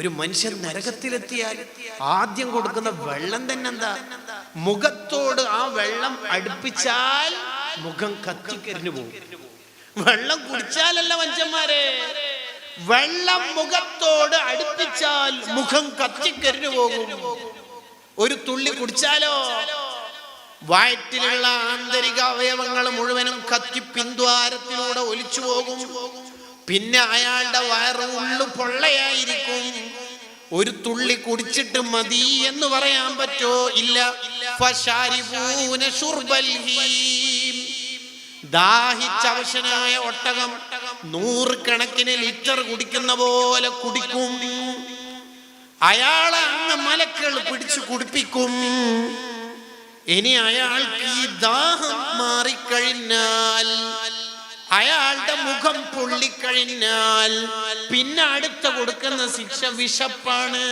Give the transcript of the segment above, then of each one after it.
ഒരു മനുഷ്യൻ നരകത്തിലെത്തിയാൽ ആദ്യം കൊടുക്കുന്ന വെള്ളം തന്നെ എന്താ? മുഖത്തോട് ആ വെള്ളം അടുപ്പിച്ചാൽ മുഖം കത്തിക്കരിഞ്ഞു പോകും. വെള്ളം കുടിച്ചാലല്ല മനുഷ്യന്മാരെ, വെള്ളം മുഖത്തോട് അടുപ്പിച്ചാൽ മുഖം കത്തിക്കരിഞ്ഞു പോകും. ഒരു തുള്ളി കുടിച്ചാലോ വയറ്റിലുള്ള ആന്തരിക അവയവങ്ങൾ മുഴുവനും കത്തി പിന്ദ്വാരത്തിലൂടെ ഒലിച്ചു പോകും. പിന്നെ അയാളുടെ വയറ് ഉള്ളു പൊള്ളയായിരിക്കും. ഒരു തുള്ളി കുടിച്ചിട്ട് മതി എന്ന് പറയാൻ പറ്റോ? ഇല്ല. ദാഹിച്ചവശനായ ഒട്ടകം 100 കണക്കിന് ലിറ്റർ കുടിക്കുന്ന പോലെ കുടിക്കും. അയാളെ അങ്ങ് മലക്കൾ പിടിച്ചു കുടിപ്പിക്കും. ഇനി അയാൾക്ക് ഈ ദാഹം മാറിക്കഴിഞ്ഞാൽ, അയാളുടെ മുഖം പൊള്ളിക്കഴിഞ്ഞാൽ പിന്നെ അടുത്ത കൊടുക്കുന്ന ശിക്ഷ വിശപ്പാണ്.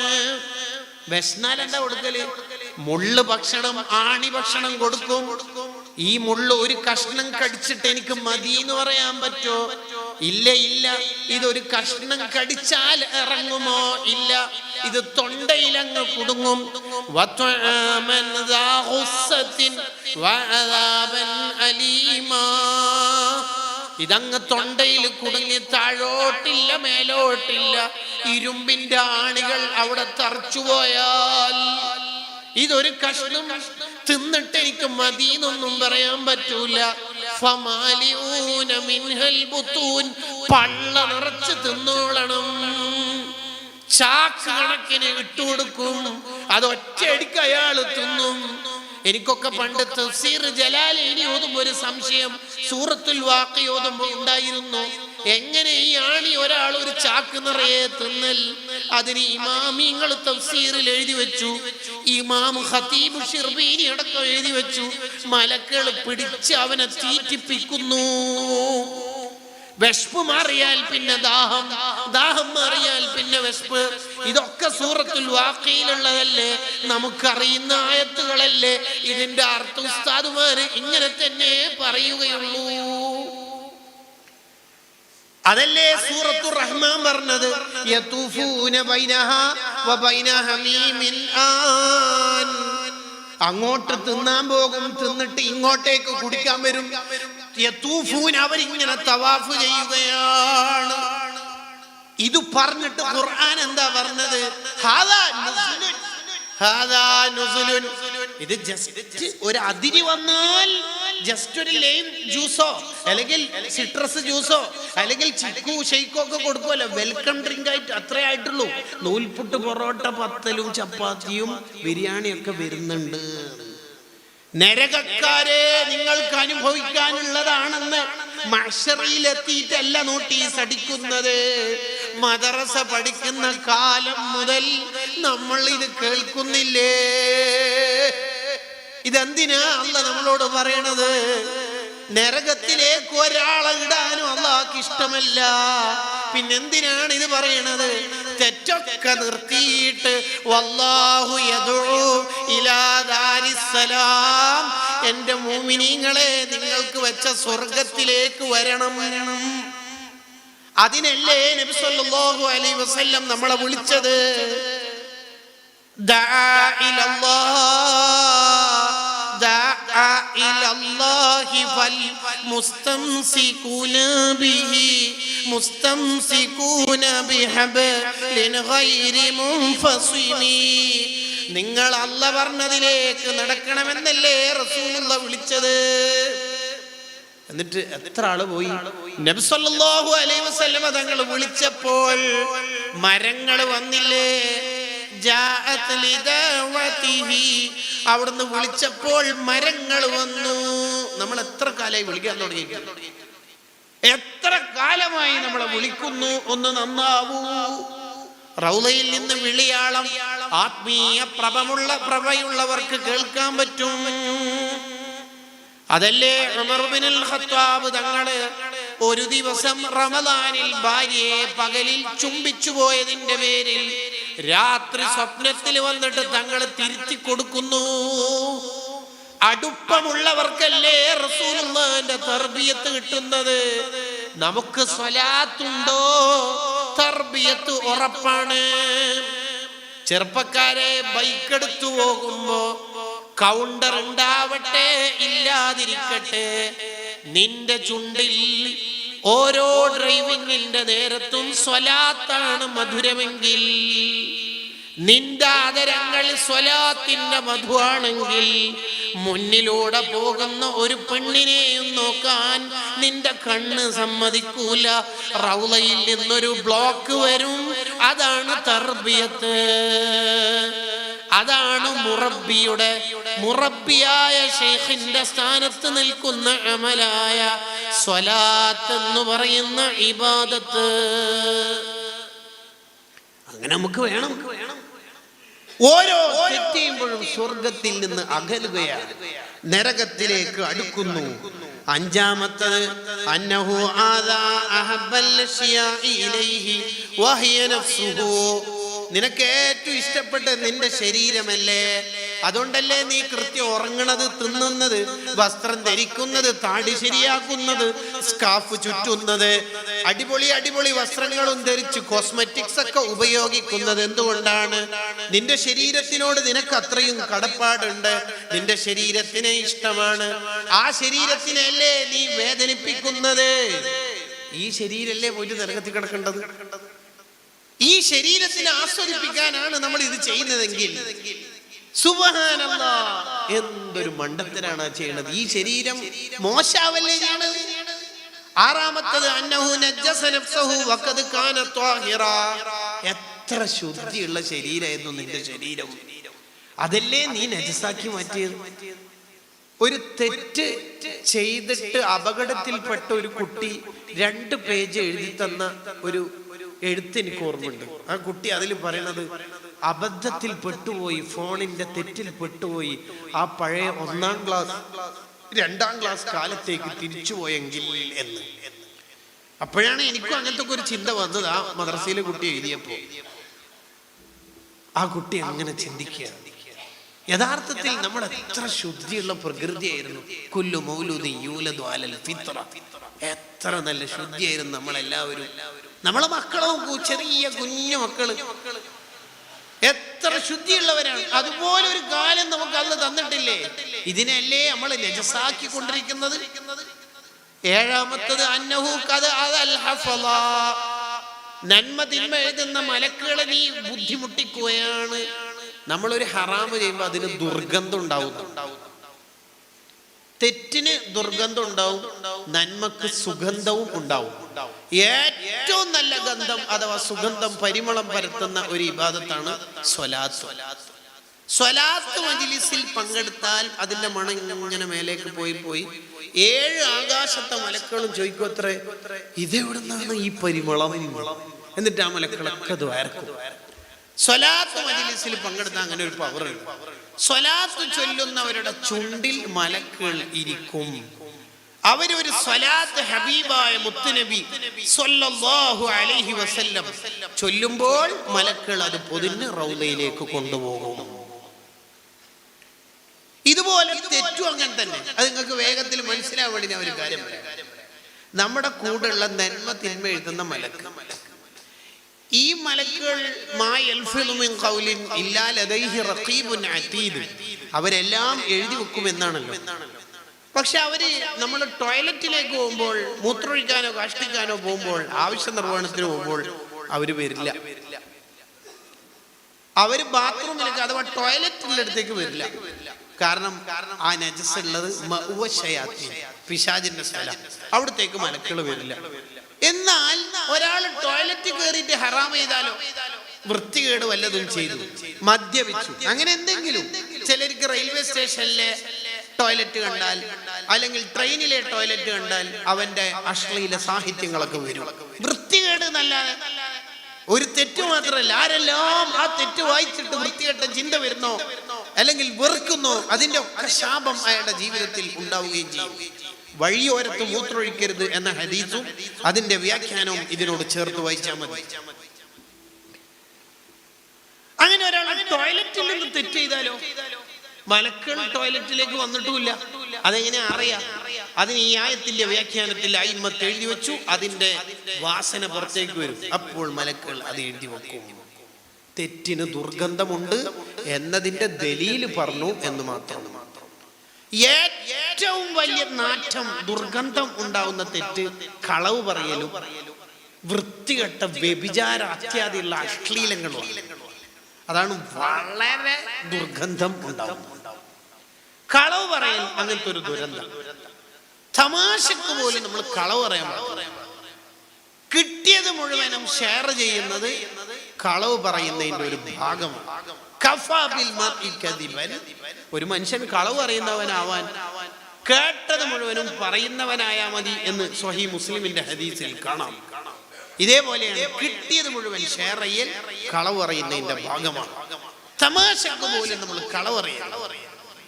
വിശന്നാൽ എന്താ കൊടുക്കല്? മുള്ളു ഭക്ഷണം, ആണി ഭക്ഷണം കൊടുക്കും. ഈ മുള്ളു ഒരു കഷ്ണം കടിച്ചിട്ട് എനിക്ക് മതി എന്ന് പറയാൻ പറ്റോ? ഇല്ല ഇല്ല. ഇതൊരു കഷ്ണം കടിച്ചാൽ ഇറങ്ങുമോ? ഇല്ല. ഇത് തൊണ്ടയിലങ്ങ് കുടുങ്ങും. ഇതങ്ങ് തൊണ്ടയിൽ കുടുങ്ങി താഴോട്ടില്ല മേലോട്ടില്ല. ഇരുമ്പിന്റെ ആണികൾ അവിടെ തറച്ചുപോയാൽ ഇതൊരു കഷ്ണം തിന്നിട്ട് എനിക്ക് മതി എന്നൊന്നും പറയാൻ പറ്റൂല. പള്ള നിറച്ച് തിന്നോളണം. ചാക്ക് കണക്കിന് ഇട്ടുകൊടുക്കും. അത് ഒറ്റയടിക്ക് അയാള് തിന്നും. എനിക്കൊക്കെ പണ്ട് തഫ്സീർ ജലാലൈനി ഓതുമ്പോൾ ഒരു സംശയം സൂറത്തുൽ വാഖി ഓതുമ്പോൾ ഉണ്ടായിരുന്നു. എങ്ങനെ ഈ ആണി ഒരാൾ ഒരു ചാക്ക് നിറയെ തിന്നൽ? അതിന് ഇമാമിങ്ങൾ തഫ്സീറിൽ എഴുതി വെച്ചു. ഇമാം ഖതീബ് ഷിർബീനി അടക്കം എഴുതി വെച്ചു. മലക്കൾ പിടിച്ച് അവനെ തീറ്റിപ്പിക്കുന്നു. വിശപ്പ് മാറിയാൽ പിന്നെ ദാഹം, ദാഹം മാറിയാൽ പിന്നെ വിശപ്പ്. ഇതൊക്കെ സൂറത്തുൽ വാഖിയിലുള്ളതല്ലേ, നമുക്കറിയുന്ന ആയത്തുകളല്ലേ. ഇതിന്റെ അർത്ഥം ഉസ്താദുമാര് ഇങ്ങനെ തന്നെ പറയുകയുള്ളൂ. അതല്ലേ സൂറത്തുർ റഹ്മാൻ പറഞ്ഞത്, യതൂഫൂന ബൈനഹാ വബൈന ഹമീമിൻ ആൻ. അങ്ങോട്ട് തിന്നാൻ പോകും, തിന്നിട്ട് ഇങ്ങോട്ടേക്ക് കുടിക്കാൻ വരും. യതൂഫൂൻ, അവരിങ്ങനെ തവാഫ് ചെയ്യുകയാണ്. ഇത് പറഞ്ഞിട്ട് ഖുർആൻ എന്താ പറഞ്ഞത്? ഹാദാ നുസുലുൻ, ഹാദാ നുസുലുൻ. ഇത് ജസ്റ്റ് ഒരു അതിരി വന്നാൽ, ജസ്റ്റ് ഒരു ലൈം ജ്യൂസോ അല്ലെങ്കിൽ സിട്രസ് ജ്യൂസോ അല്ലെങ്കിൽ ചിക്കു ഷെയ്ക്കോ ഒക്കെ കൊടുക്കുമല്ലോ, വെൽക്കം ഡ്രിങ്ക് ആയിട്ട്. അത്രേ ആയിട്ടുള്ളൂ. നൂൽപുട്ട്, പൊറോട്ട, പത്തലും ചപ്പാത്തിയും ബിരിയാണിയൊക്കെ വരുന്നുണ്ട്. നരകക്കാരെ നിങ്ങൾക്ക് അനുഭവിക്കാനുള്ളതാണെന്ന് മഹ്ശറിലെത്തിയിട്ടല്ല നോട്ടീസ് അടിക്കുന്നത്. മദ്രസ പഠിക്കുന്ന കാലം മുതൽ നമ്മൾ ഇത് കേൾക്കുന്നില്ലേ? ഇതെന്തിനാ അല്ലാഹ് നമ്മളോട് പറയണത്? നരകത്തിലേക്ക് ഒരാളെ ഇടാനും അല്ലാഹ്ക്ക് ഇഷ്ടമല്ല. പിന്നെന്തിനാണ് ഇത് പറയണത്? തെറ്റൊക്കെ നിർത്തിയിട്ട് വല്ലാഹു യദഉ ഇലാ ദാരിസ്സലാം, എന്റെ മുഅ്മിനീങ്ങളെ നിങ്ങൾക്ക് വെച്ച സ്വർഗ്ഗത്തിലേക്ക് വരണം. അതിനല്ലേ നബി സല്ലല്ലാഹു അലൈഹി വസല്ലം നമ്മളെ വിളിച്ചത്. ദഅ ഇലല്ലാഹി ഫൽ മുസ്തംസികൂന ബിഹി മുസ്തംസികൂന ബിഹബ്ലിൻ ഗൈരി മുൻഫസിമി. നിങ്ങൾ അല്ലാഹ് പറഞ്ഞതിലേക്ക് നടക്കണമെന്നല്ലേ റസൂലുള്ളാഹ് വിളിച്ചത്. എന്നിട്ട് എത്ര ആള് പോയി? നബി സല്ലല്ലാഹു അലൈഹി വസല്ലം തങ്ങൾ വിളിച്ചപ്പോൾ മരങ്ങൾ വന്നില്ലേ? ജാഅത് ലിദഅവതിഹി, അവിടുന്ന് വിളിച്ചപ്പോൾ മരങ്ങൾ വന്നു. നമ്മൾ എത്ര കാലമായി വിളിക്കാൻ തുടങ്ങി? എത്ര കാലമായി നമ്മളെ വിളിക്കുന്നു? ഒന്ന് നന്നാവൂ. റൗളയിൽ നിന്ന് വിളിയാളം ആത്മീയ പ്രഭയുള്ളവർക്ക് കേൾക്കാൻ പറ്റും. അതല്ലേ ഉമർ ഇബ്നുൽ ഖത്താബ് തങ്ങള് ഒരു ദിവസം റമദാനിൽ ഭാര്യയെ പകലിൽ ചുംബിച്ചു പോയതിന്റെ പേരിൽ രാത്രി സ്വപ്നത്തിൽ വന്നിട്ട് തങ്ങൾ തിരുത്തി കൊടുക്കുന്നു. അടുപ്പമുള്ളവർക്കല്ലേ റസൂലുള്ളാഹിന്റെ തർബിയത്ത് കിട്ടുന്നത്. നമുക്ക് സ്വലാത്തുണ്ടോ? തർബിയത്ത് ഉറപ്പാണ്. ചെറുപ്പക്കാരെ, ബൈക്ക് എടുത്തു പോകുമ്പോ കൗണ്ടർ ഉണ്ടാവട്ടെ ഇല്ലാതിരിക്കട്ടെ, നിന്റെ ചുണ്ടിൽ ഓരോ ഡ്രൈവിങ്ങിന്റെ നേരത്തും സ്വലാത്താണ് മധുരമെങ്കിൽ, നിന്റെ ആദരങ്ങൾ സ്വലാത്തിന്റെ മധുവാണെങ്കിൽ, മുന്നിലൂടെ പോകുന്ന ഒരു പെണ്ണിനെയും നോക്കാൻ നിന്റെ കണ്ണ് സമ്മതിക്കൂല. റൗളയിൽ നിന്നൊരു ബ്ലോക്ക് വരും. അതാണ് തർബിയത്ത്. അതാണ് മുറബിയായ ശൈഖിന്റെ സ്ഥാനത്ത് നിൽക്കുന്ന അമലായ സ്വലാത്ത് എന്ന് പറയുന്ന ഇബാദത്ത്. അങ്ങനെ നമുക്ക് വേണം. ഓരോ തെറ്റ് ചെയ്യുമ്പോഴും സ്വർഗത്തിൽ നിന്ന് അകലുകയാണ്, നരകത്തിലേക്ക് അടുക്കുന്നു. അഞ്ചാമത്തത് അന്നഹു ആദാ അഹബ്ബൽ അശ്യാഇ ഇലൈഹി വഹിയ നഫ്സുഹു. നിനക്ക് ഏറ്റവും ഇഷ്ടപ്പെട്ട നിന്റെ ശരീരമല്ലേ, അതുകൊണ്ടല്ലേ നീ കൃത്യം ഉറങ്ങണത്, തിന്നുന്നത്, വസ്ത്രം ധരിക്കുന്നത്, താടി ശരിയാക്കുന്നത്, സ്കാർഫ് ചുറ്റുന്നത്, അടിപൊളി വസ്ത്രങ്ങളും ധരിച്ച് കോസ്മെറ്റിക്സ് ഒക്കെ ഉപയോഗിക്കുന്നത്. എന്തുകൊണ്ടാണ്? നിന്റെ ശരീരത്തിനോട് നിനക്ക് അത്രയും കടപ്പാടുണ്ട്, നിന്റെ ശരീരത്തിനെ ഇഷ്ടമാണ്. ആ ശരീരത്തിനല്ലേ നീ വേദനിപ്പിക്കുന്നത്? ഈ ശരീരല്ലേ പോയിട്ട് നരകത്തിൽ കിടക്കേണ്ടത്? ഈ ശരീരത്തിനെ ആസ്വദിപ്പിക്കാനാണ് നമ്മൾ ഇത് ചെയ്യുന്നതെങ്കിൽ സുബ്ഹാനല്ലാഹ്, എന്തൊരു മണ്ടത്തരാണ് ചെയ്യുന്നത്. ഈ ശരീരം മോശാവല്ലേ ചെയ്യണത്? ആറാമത്തത് അന്നഹു നജ്ജസ നഫ്സഹു വഖദ് കാന ത്വാഹിറ. എത്ര ശുദ്ധിയുള്ള ശരീരമായിരുന്നു നിന്റെ ശരീരം, അതല്ലേ നീ നജസാക്കി മാറ്റിയത്. ഒരു തെറ്റ് ചെയ്തിട്ട് അപകടത്തിൽപ്പെട്ട ഒരു കുട്ടി 2 പേജ് എഴുതി തന്ന ഒരു എഴുത്ത് എനിക്ക് ഓർമ്മയുണ്ട്. ആ കുട്ടി അതിൽ പറയണത്, അബദ്ധത്തിൽ പെട്ടുപോയി, ഫോണിന്റെ തെറ്റിൽ പെട്ടുപോയി, ആ പഴയ 1ാം ക്ലാസ് 2ാം ക്ലാസ് കാലത്തേക്ക് തിരിച്ചുപോയെങ്കിൽ എന്ന്. അപ്പോഴാണ് എനിക്കും അങ്ങനത്തെ ഒരു ചിന്ത വന്നത്. ആ മദ്രസയിലെ കുട്ടി എഴുതിയപ്പോ ആ കുട്ടി അങ്ങനെ ചിന്തിക്കുക. യഥാർത്ഥത്തിൽ നമ്മൾ എത്ര ശുദ്ധിയുള്ള പ്രകൃതിയായിരുന്നു. കുല്ലു മൗലൂദി യൂലദു അലൽ ഫിത്ര. എത്ര നല്ല ശുദ്ധിയായിരുന്നു നമ്മളെല്ലാവരും. നമ്മളെ മക്കളും ചെറിയ കുഞ്ഞു മക്കള് എത്ര ശുദ്ധിയുള്ളവരാണ്. അതുപോലെ ഒരു കാലം നമുക്ക് അല്ല തന്നിട്ടില്ലേ? ഇതിനല്ലേ നമ്മൾ നജസാക്കി കൊണ്ടിരിക്കുന്നത്. ഏഴാമത്തത് അന്നഹു ഖദ അൽ ഹഫള. നന്മ തിന്മ എഴുതുന്ന മലക്കുകളെ നീ ബുദ്ധിമുട്ടിക്കുകയാണ്. നമ്മളൊരു ഹറാമ് ചെയ്യുമ്പോൾ അതിന് ദുർഗന്ധം ഉണ്ടാവും. തെറ്റിന് ദുർഗന്ധം ഉണ്ടാവും, നന്മക്ക് സുഗന്ധവും ഉണ്ടാവും. ഏറ്റവും നല്ല ഗന്ധം അഥവാ സുഗന്ധം, പരിമളം പരത്തുന്ന ഒരു ഇബാദത്താണ് സ്വലാത്ത്. സ്വലാത്ത് മജ്ലിസിൽ പങ്കെടുത്താൽ അതിന്റെ മണം ഇങ്ങനെ മേലേക്ക് പോയി 7 ആകാശത്തെ മലക്കുകളും ചോദിക്കും, അത്രേ ഇതെവിടുന്നാണ് ഈ പരിമളം? എന്നിട്ട് ആ മലക്കളൊക്കെ അത് വരക്കും. സ്വലാത്ത് മജ്ലിസിൽ പങ്കെടുത്താൽ അങ്ങനെ ഒരു പവർ ഉണ്ട്. സ്വലാത്ത് ചൊല്ലുന്നവരുടെ ചുണ്ടിൽ മലക്കുകൾ ഇരിക്കും. അവരൊരു സ്വലാത്ത് ഹബീബായ മുത്തുനബി സ്വല്ലല്ലാഹു അലൈഹി വസല്ലം ചൊല്ലുമ്പോൾ മലക്കുകൾ അത് പൊതിഞ്ഞ് റൗളയിലേക്ക് കൊണ്ടുപോകും. ഇതുപോലെ തെറ്റും അങ്ങനെ തന്നെ. അത് നിങ്ങൾക്ക് വേഗത്തിൽ മനസ്സിലാവാൻ വേണ്ടി ഞാൻ ഒരു കാര്യം പറയാം. നമ്മുടെ കൂടെയുള്ള നന്മ തിന്മ എഴുതുന്ന മലക്ക്, ഈ മലക്കുകൾ അവരെല്ലാം എഴുതി വെക്കുമെന്നാണല്ലോ. പക്ഷെ അവര് നമ്മൾ ടോയ്ലറ്റിലേക്ക് പോകുമ്പോൾ, മൂത്രമൊഴിക്കാനോ കാഷ്ടിക്കാനോ പോകുമ്പോൾ, ആവശ്യ നിർവഹണത്തിന് പോകുമ്പോൾ അവര് വരില്ല. അവര് ബാത്റൂമിലേക്ക് അഥവാ ടോയ്ലറ്റിന്റെ അടുത്തേക്ക് വരില്ല. കാരണം ആ നജസ് ഉള്ളത് പിശാചിന്റെ സ്ഥലം, അവിടത്തേക്ക് മലക്കുകൾ വരില്ല. എന്നാൽ ഒരാൾ ടോയ്ലറ്റ് കയറിയിട്ട് ഹറാം ചെയ്താലോ, വൃത്തികേട് വല്ലതും ചെയ്തു, മദ്യപിച്ചു, അങ്ങനെ എന്തെങ്കിലും, ചിലർക്ക് റെയിൽവേ സ്റ്റേഷനിലെ ടോയ്ലറ്റ് കണ്ടാൽ അല്ലെങ്കിൽ ട്രെയിനിലെ ടോയ്ലറ്റ് കണ്ടാൽ അവന്റെ അശ്ലീല സാഹിത്യങ്ങളൊക്കെ വരും. വൃത്തികേട് നല്ലാതെ ഒരു തെറ്റ് മാത്രമല്ല, ആരെല്ലാം ആ തെറ്റ് വായിച്ചിട്ട് വൃത്തികെട്ട ചിന്ത വരുന്നോ അല്ലെങ്കിൽ വെറുക്കുന്നോ അതിന്റെ ഒക്കെ ശാപം അയാളുടെ ജീവിതത്തിൽ ഉണ്ടാവുകയും ചെയ്യും. വഴിയോരത്ത് മൂത്രമൊഴിക്കരുത് എന്ന ഹദീസും അതിന്റെ വ്യാഖ്യാനവും ഇതിനോട് ചേർത്ത് വായിച്ചാൽ മതി. അങ്ങനെ ഒരാൾ ടോയ്ലറ്റിൽ നിന്ന് തെറ്റ് ചെയ്താലോ, മലക്കൾ ടോയ്ലറ്റിലേക്ക് വന്നിട്ടുമില്ല, അതെങ്ങനെ അറിയാം? അതിന് ഈ ആയത്തിന്റെ വ്യാഖ്യാനത്തിൽ അയിമ്മത്ത് എഴുതി വെച്ചു, അതിന്റെ വാസന പുറത്തേക്ക് വരും, അപ്പോൾ മലക്കുകൾ അത് എഴുതി വെക്കും. തെറ്റിന് ദുർഗന്ധമുണ്ട് എന്നതിന്റെ ദലീല് പറഞ്ഞു എന്ന് മാത്രം. ഏറ്റവും വലിയ നാറ്റം, ദുർഗന്ധം ഉണ്ടാവുന്ന തെറ്റ് കളവ് പറയലും വൃത്തികെട്ട വ്യഭിചാര അത്യാദിയുള്ള അശ്ലീലങ്ങളും. അതാണ് വളരെ ദുർഗന്ധം ഉണ്ടാവുന്നത്. കളവ് പറയൽ അങ്ങനത്തെ ഒരു ദുരന്തം. തമാശക്ക് പോലും നമ്മൾ കളവ് പറയാൻ പാടില്ല. കിട്ടിയത് മുഴുവനും ഷെയർ ചെയ്യുന്നത് കളവ് പറയുന്നതിന്റെ ഒരു ഭാഗമാണ്. ഒരു മനുഷ്യൻ കളവ് പറയുന്നവനാവാൻ കേട്ടത് മുഴുവനും പറയുന്നവനായാ മതി എന്ന് സ്വഹീഹ് മുസ്ലിമിന്റെ ഹദീസിൽ കാണാം. ഇതേപോലെയാണ് കിട്ടിയത് മുഴുവൻ ഷെയർ ചെയ്യൽ കളവ് പറയുന്നതിന്റെ ഭാഗമാണ്. തമാശക്ക് പോലും നമ്മൾ കളവ് പറയൽ,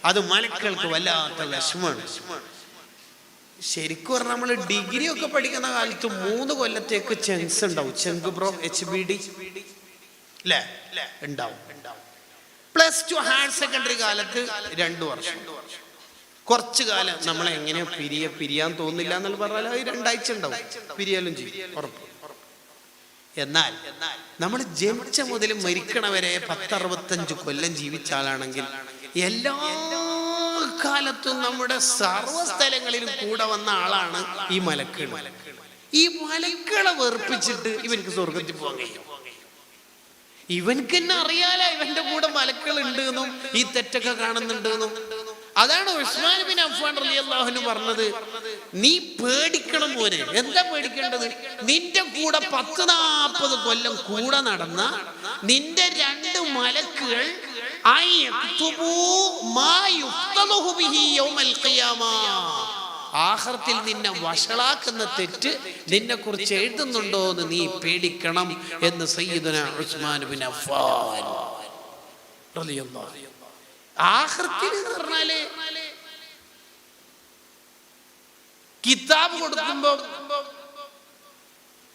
അത് മലക്കൾക്ക് വല്ലാത്ത വിഷമാണ്. ശരിക്കും പറഞ്ഞാൽ നമ്മൾ ഡിഗ്രി ഒക്കെ പഠിക്കുന്ന കാലത്ത് 3 കൊല്ലത്തേക്ക് ചെങ്സ് ഉണ്ടാവും. ചെങ്ക് ബ്രോ HBD അല്ലേ ഉണ്ടാവും. +2 ഹയർ സെക്കൻഡറി കാലത്ത് 2 വർഷം. കുറച്ചു കാലം നമ്മളെ എങ്ങനെ പിരിയാൻ തോന്നില്ല എന്നുള്ള പറഞ്ഞാൽ 2 ആഴ്ച ഉണ്ടാവും, പിരിയാലും ചെയ്യും ഉറപ്പ്. എന്നാൽ നമ്മൾ ജനിച്ച മുതൽ മരിക്കണവരെ 10-65 കൊല്ലം ജീവിച്ച ആളാണെങ്കിൽ എല്ലാ കാലത്തും നമ്മുടെ സർവ്വസ്ഥലങ്ങളിലും കൂടെ വന്ന ആളാണ് ഈ മലക്കുകൾ. ഈ മലക്കുകളെ വെറുപ്പിച്ചിട്ട് ഇവർക്ക് സ്വർഗത്തിൽ പോകാൻ കഴിയും? ഇവൻക്ക് തന്നെ അറിയാലോ ഇവന്റെ കൂടെ മലക്കുകൾ ഉണ്ട് എന്നും ഈ തെറ്റൊക്കെ കാണുന്നുണ്ട് എന്നും. അതാണ് ഉസ്മാൻ ബിൻ അഫ്ഫാൻ റളിയല്ലാഹു അൻഹു പറഞ്ഞത്, നീ പേടിക്കണം മോനെ. എന്താ പേടിക്കേണ്ടത്? നിന്റെ കൂടെ 10-40 കൊല്ലം കൂടെ നടന്ന നിന്റെ 2 മലക്കുകൾ ആഖിറത്തിൽ നിന്നെ വഷളാക്കുന്ന തെറ്റ് നിന്നെ കുറിച്ച് എഴുതുന്നുണ്ടോ എന്ന് നീ പേടിക്കണം എന്ന് സയ്യിദുനാ ഉസ്മാൻ ബിൻ അഫ്ഫാൻ റളിയല്ലാഹു അൻഹു. ആഖിറത്തിൽ എന്ന് പറഞ്ഞാല് കിതാബ് കൊടുക്കുമ്പോ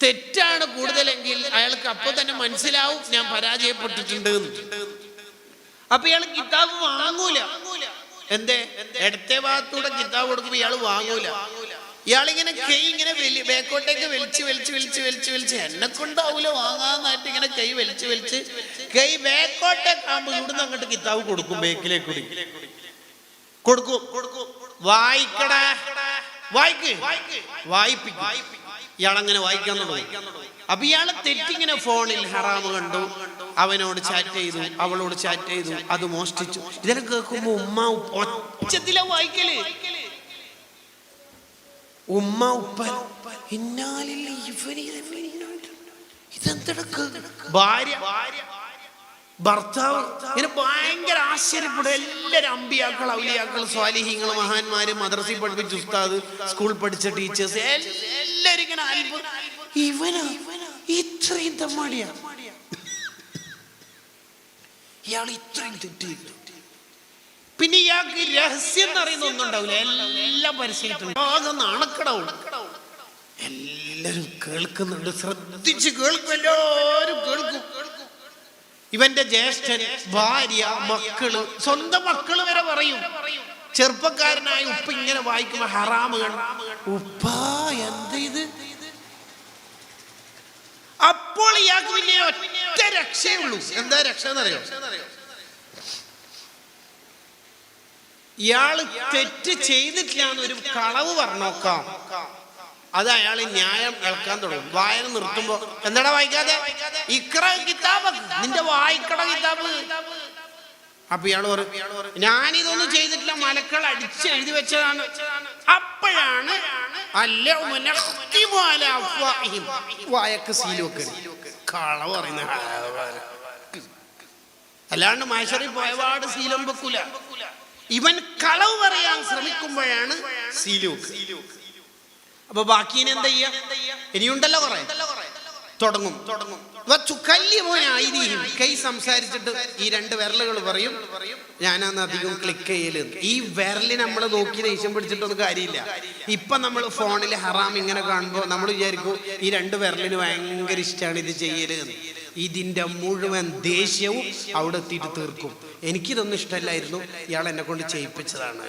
തെറ്റാണ് കൂടുതലെങ്കിൽ അയാൾക്ക് അപ്പൊ തന്നെ മനസ്സിലാവും ഞാൻ പരാജയപ്പെട്ടിട്ടുണ്ട്. അപ്പൊ ഇയാൾ കിതാബ് വാങ്ങൂല. എന്തേ? ഇടത്തെ ഭാഗത്തൂടെ കിതാബ് കൊടുക്കുമ്പോ ഇയാൾ വാങ്ങൂല. ഇയാളിങ്ങനെ കൈ ഇങ്ങനെ ബേക്കോട്ടേക്ക് വലിച്ച് എന്നെ കൊണ്ടാവൂല വാങ്ങാന്നായിട്ട് ഇങ്ങനെ കൈ വലിച്ച് കൈ ബേക്കോട്ടേക്കാകുമ്പോ ഇവിടുന്ന് അങ്ങോട്ട് കിതാബ് കൊടുക്കും, ബേക്കിലേക്ക് കൊടുക്കും. വായിക്കടാ, വായിപ്പിക്കും. ഇയാളങ്ങനെ വായിക്കാൻ തുടങ്ങി. അപ്പൊ ഇയാളെ തെറ്റിങ്ങനെ ഫോണിൽ ഹറാമ് കണ്ടു, അവനോട് ചാറ്റ് ചെയ്തു, അവളോട് ചാറ്റ് ചെയ്തു, അത് മോഷ്ടിച്ചു. ഇതൊക്കെ കേൾക്കുമ്പോ ഉമ്മ ഒച്ചത്തിലാ വായിക്കല്. ഉമ്മ ഉപ്പ ഭാര്യ ഭർത്താവ് ഇങ്ങനെ ഭയങ്കര ആശ്ചര്യപ്പെടും. എല്ലാവരും അമ്പിയാക്കൾ, ഔലിയാക്കൾ, സ്വാലിഹീങ്ങൾ, മഹാന്മാര്, മദ്രസയിൽ പഠിപ്പിച്ച ഉസ്താദ്, സ്കൂൾ പഠിച്ച ടീച്ചേഴ്സ്, എല്ലാവരും ഇങ്ങനെ അത്ഭുതം. ഇവനാ ഇത്രയും തമ്മാടിയാ, ഇയാൾ ഇത്രയും തെറ്റ്. പിന്നെ ഇയാൾക്ക് രഹസ്യം എന്ന് അറിയുന്ന ഒന്നും ഉണ്ടാവില്ല, എല്ലാം പരിശീലിച്ചിട്ടുണ്ട്. നാണക്കടാവും. എല്ലാരും കേൾക്കുന്നുണ്ട്, ശ്രദ്ധിച്ച് കേൾക്കും, എല്ലാരും കേൾക്കും. ഇവന്റെ ജ്യേഷ്ഠൻ, ഭാര്യ, മക്കള്, സ്വന്തം മക്കള് വരെ പറയും. ചെറുപ്പക്കാരനായ ഉപ്പ ഇങ്ങനെ വായിക്കുമ്പോ ഹറാമ് കണ്ട ഉപ്പ എന്താ ഇത്? അപ്പോൾ ഇയാൾക്ക് പിന്നെ ഒറ്റ രക്ഷയുള്ളൂ. എന്താ രക്ഷ എന്നറിയോ? ഇയാള് തെറ്റ് ചെയ്തിട്ടില്ല എന്നൊരു കളവ് പറഞ്ഞോക്കാം, അത് അയാൾ ന്യായം കേൾക്കാൻ തുടങ്ങും. വായന നിർത്തുമ്പോ എന്താടാ വായിക്കാതെ? ഇക്ര കിതാബ്, നിന്റെ വായിക്കട കിതാബ്. അപ്പൊ ഇയാള് പറയും ഞാനിതൊന്നും ചെയ്തിട്ടില്ല, മലക്കൾ അടിച്ച് എഴുതി വെച്ചതാണ്. അപ്പോഴാണ് വായക്ക് സീലൊക്കെ കളവ് പറയുന്ന. അല്ലാണ്ട് മഹ്ശറിൽ പോയപാട് ശീലം വെക്കൂല. ഇവൻ കളവ് പറയാൻ ശ്രമിക്കുമ്പോഴാണ് സീലൂക്ക്. അപ്പൊ ബാക്കിനെ എന്താ ചെയ്യാ? ഇനിയുണ്ടല്ലോ കുറെ. തുടങ്ങും. കൈ സംസാരിച്ചിട്ട് ഈ 2 വിരലുകൾ പറയും ഞാനാന്ന് അധികം ക്ലിക്ക് ചെയ്യല്. ഈ വിരലിന് നമ്മൾ നോക്കി ദേഷ്യം പിടിച്ചിട്ടൊന്നും കാര്യമില്ല. ഇപ്പൊ നമ്മൾ ഫോണിൽ ഹറാം ഇങ്ങനെ കാണുമ്പോ നമ്മൾ വിചാരിക്കും ഈ 2 വിരലിന് ഭയങ്കര ഇഷ്ടമാണ് ഇത് ചെയ്യല്. ഇതിന്റെ മുഴുവൻ ദേഷ്യവും അവിടെ എത്തിയിട്ട് തീർക്കും. എനിക്കിതൊന്നും ഇഷ്ടമല്ലായിരുന്നു, ഇയാൾ എന്നെ കൊണ്ട് ചെയ്യിപ്പിച്ചതാണ്.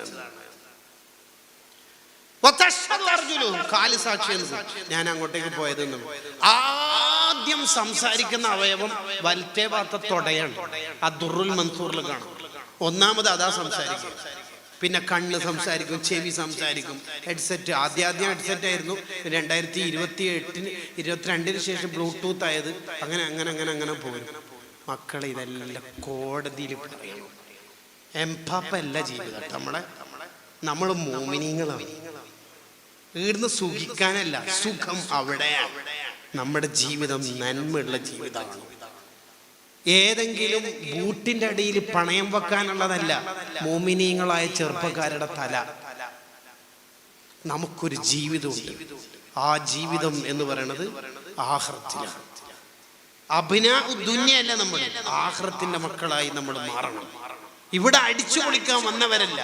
കാല് സാക്ഷി. ഞാൻ അങ്ങോട്ടേക്ക് പോയതെന്നും. ആദ്യം സംസാരിക്കുന്ന അവയവം വലത്തെ ഭാഗത്തെ തൊടയാണ്. ദുർറുൽ മൻസൂറിൽ കാണാം. ഒന്നാമത് അതാ സംസാരിക്കും. പിന്നെ കണ്ണ് സംസാരിക്കും, ചെവി സംസാരിക്കും. ഹെഡ്സെറ്റ് ആദ്യം ഹെഡ്സെറ്റ് ആയിരുന്നു. 2022 ശേഷം ബ്ലൂടൂത്ത് ആയത്. അങ്ങനെ അങ്ങനെ അങ്ങനെ അങ്ങനെ പോയി. മക്കളെ ഇതെല്ലാം കോടതിയിൽ പറയണം. എംപാപ്പല്ല ജീവിതം. നമ്മൾ മോമിനിങ്ങളാണ്. ഈടുന്ന് സുഖിക്കാനല്ല, സുഖം അവിടെയാണ്. നമ്മുടെ ജീവിതം നന്മയുള്ള ജീവിതമാണ്. ഏതെങ്കിലും ബൂട്ടിന്റെ അടിയിൽ പണയം വെക്കാനുള്ളതല്ല മോമിനീങ്ങളായ ചെറുപ്പക്കാരുടെ തല. നമുക്കൊരു ജീവിതമുണ്ട്. ആ ജീവിതം എന്ന് പറയുന്നത് ആഖിറത്തിലാണ്. അഭിനാ ദുനിയല്ല, നമ്മൾ ആഖിറത്തിന്റെ മക്കളായി നമ്മൾ മാറണം. ഇവിടെ അടിച്ചു പൊളിക്കാൻ വന്നവരല്ല,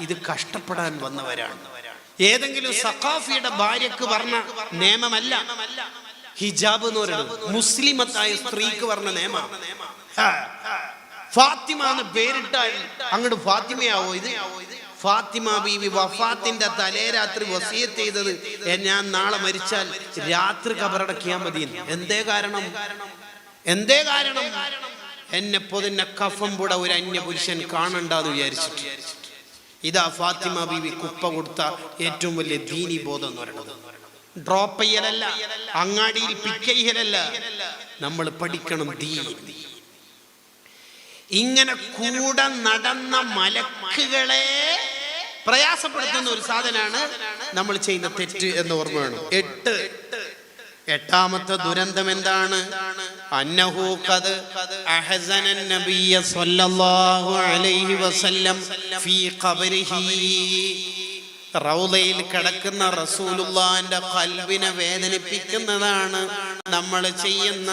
ഇത് കഷ്ടപ്പെടാൻ വന്നവരാണ്. ഏതെങ്കിലും സഖാഫിയുടെ ഭാര്യക്ക് പറഞ്ഞ നിയമമല്ല ഹിജാബ് എന്ന് പറയുന്നത്. മുസ്ലിമത്തായ സ്ത്രീക്ക് പറഞ്ഞ നിയമം. ഫാത്തിമ എന്ന് പേരിട്ടാൽ അങ്ങോട്ട് ഫാത്തിമയാവോ? ഇത് ഫാത്തിമ ബീവി വഫാത്തിന്റെ തലേരാത്രി വസിയത്ത് ചെയ്തത്, ഞാൻ നാളെ മരിച്ചാൽ രാത്രി ഖബറടക്കിയാൽ മതി. എന്തേ കാരണം? എന്നെ പൊതിഞ്ഞ കഫം പുട ഒരു അന്യ പുരുഷൻ കാണണ്ടെന്ന് വിചാരിച്ചിട്ട്. ഇതാ ഫാത്തിമ ബീവി കുപ്പ കൊടുത്ത ഏറ്റവും വലിയ ദീനി ബോധം എന്ന് പറയുന്നത്. ഡ്രോപ്പ് ചെയ്യലല്ല, അങ്ങാടിയിൽ പിക്ക് ചെയ്യലല്ല, നമ്മൾ പഠിക്കണം ദീൻ. ഇങ്ങനെ കൂടെ നടന്ന മലക്കുകളെ പ്രയാസപ്പെടുത്തുന്ന ഒരു സാധനമാണ് നമ്മൾ ചെയ്യുന്ന തെറ്റ് എന്ന് ഓർമ്മ വേണം. എട്ടാമത്തെ ദുരന്തം എന്താണ്? അന്നഹു ഖദ് അഹ്സനൻ നബിയ സ്വല്ലല്ലാഹു അലൈഹി വസല്ലം ഫീ ഖബരിഹി. റൗളയിൽ കിടക്കുന്ന റസൂലുള്ളാഹിന്റെ ഖൽബിനെ വേദനിപ്പിക്കുന്നതാണ് നമ്മൾ ചെയ്യുന്ന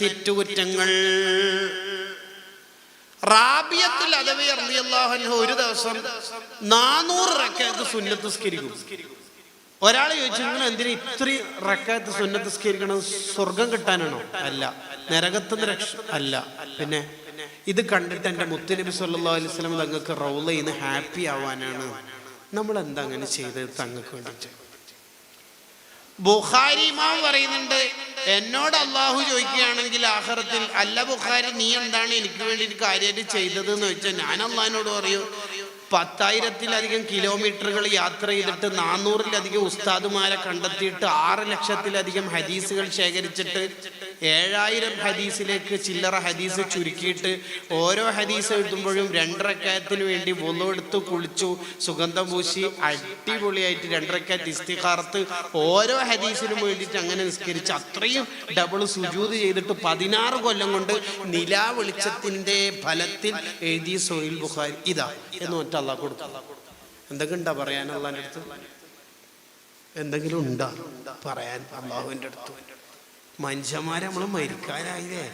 തെറ്റുകുറ്റങ്ങൾ. റാബിയത്തുൽ അദവി റളിയല്ലാഹു അൻഹു ഒരു ദിവസം 400 റക്അത്ത് സുന്നത്ത് നിസ്കരിക്കും. ഒരാൾ ചോദിച്ചു, നിങ്ങൾ എന്തിനാ ഇത്രയും റക്അത്ത് സുന്നത്ത് നിസ്കരിക്കണം? സ്വർഗം കിട്ടാനാണോ? അല്ല. നരകത്തുനിന്ന് രക്ഷ അല്ല. പിന്നെ ഇത് കണ്ടിട്ട് എൻ്റെ മുത്തുനബി സല്ലല്ലാഹു അലൈഹി വസല്ലം തങ്ങൾക്ക് റൗളയിൽ നിന്ന് ഹാപ്പി ആവാനാണ്. നമ്മൾ എന്താ അങ്ങനെ ചെയ്തത് തങ്ങൾക്ക് വേണ്ടിയിട്ട്? ബുഖാരി ഇമാം പറയുന്നുണ്ട്, എന്നോട് അള്ളാഹു ചോദിക്കുകയാണെങ്കിൽ ആഖിറത്തിൽ, അല്ല ബുഖാരി നീ എന്താണ് എനിക്ക് വേണ്ടിയിട്ട് കാര്യമായിട്ട് ചെയ്തത് എന്ന് ചോദിച്ചാൽ ഞാൻ അള്ളാഹിനോട് പറയൂ, 10,000-ലധികം കിലോമീറ്ററുകൾ യാത്ര ചെയ്തിട്ട് 400-ലധികം ഉസ്താദുമാരെ കണ്ടെത്തിയിട്ട് 6 ലക്ഷത്തിലധികം ഹദീസുകൾ ശേഖരിച്ചിട്ട് 7,000 ഹദീസിലേക്ക് ചില്ലറ ഹദീസ് ചുരുക്കിയിട്ട് ഓരോ ഹദീസ് എഴുതുമ്പോഴും 2 റക്അത്തിന് വേണ്ടി വുളു എടുത്ത് കുളിച്ചു, സുഗന്ധം പൂശി അടിപൊളിയായിട്ട് 2 റക്അത്ത് ഇസ്തിഖാറത്ത് ഓരോ ഹദീസിനും വേണ്ടിയിട്ട് അങ്ങനെ നിസ്കരിച്ച് അത്രയും ഡബിൾ സുജൂദ് ചെയ്തിട്ട് 16 കൊല്ലം കൊണ്ട് നിലാ വെളിച്ചത്തിന്റെ ഫലത്തിൽ എഴുതിയ സഹീഹുൽ ബുഖാരി ഇതാ എന്ന് മറ്റേ അള്ളാഹ് കൊടുത്തു. എന്തൊക്കെ ഉണ്ടാ പറയാൻ അള്ളാഹിന്റെ അടുത്ത്? എന്തെങ്കിലും ഉണ്ടാ പറയാൻ അള്ളാഹുവിന്റെ അടുത്ത്? മനുഷ്യന്മാരെ നമ്മൾ മരിക്കാനായില്ലേ?